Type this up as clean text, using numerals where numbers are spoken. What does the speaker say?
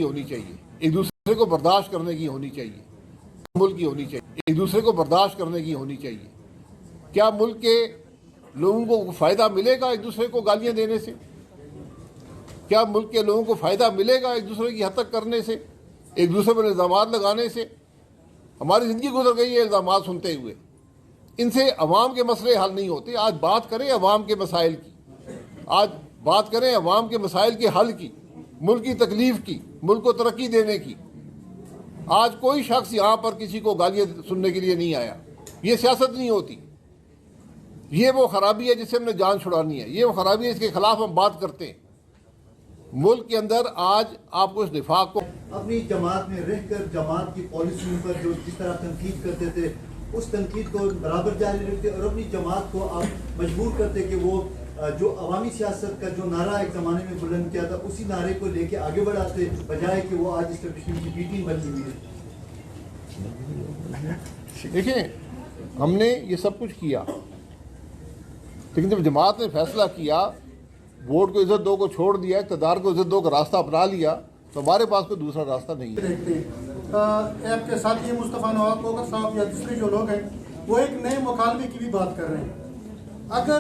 होनी चाहिए, एक दूसरे को बर्दाश्त करने की होनी चाहिए, मुल्क की होनी चाहिए, एक दूसरे को बर्दाश्त करने की होनी चाहिए। क्या मुल्क के लोगों को फायदा मिलेगा एक दूसरे को गालियां देने से? क्या मुल्क के लोगों को फायदा मिलेगा एक दूसरे की हतक करने से, एक दूसरे पर इल्जामात लगाने से? हमारी जिंदगी गुजर गई है इल्जामात सुनते हुए। इनसे अवाम के मसले हल नहीं होते। आज बात करें अवाम के मसाइल की, आज बात करें अवाम के मसाइल के हल की, मुल्क की तकलीफ की, मुल्क को तरक्की देने की। आज कोई शख्स यहाँ पर किसी को गालियाँ सुनने के लिए नहीं आया। ये सियासत नहीं होती, ये वो खराबी है जिससे हमने जान छुड़ानी है, ये वो खराबी है इसके खिलाफ हम बात करते हैं। मुल्क के अंदर आज आपको इस निफाक को अपनी जमात में रहकर जमात की पॉलिसियों पर जो जिस तरह तनकीद करते थे उस तनकीद को बराबर जारी रखते और अपनी जमात को आप मजबूर करते कि वो जो अवामी सियासत का जो नारा एक ज़माने में बुलंद किया था उसी नारे को लेके आगे बढ़ाते, बजाय कि वो आज इस्टेब्लिशमेंट की बी टीम बनी हुई है। देखिए, हमने ये सब कुछ किया, लेकिन जब जमात ने फैसला किया, वोट को इज्जत दो को छोड़ दिया, इक़्तिदार को इज्जत दो का रास्ता अपना लिया, तो हमारे पास कोई दूसरा रास्ता नहीं है। देखते हैं आपके साथ ये मुस्तफ़ा नवाब कोकर साहब या दूसरे जो लोग हैं वो एक नए मुकालमे की भी बात कर रहे हैं। अगर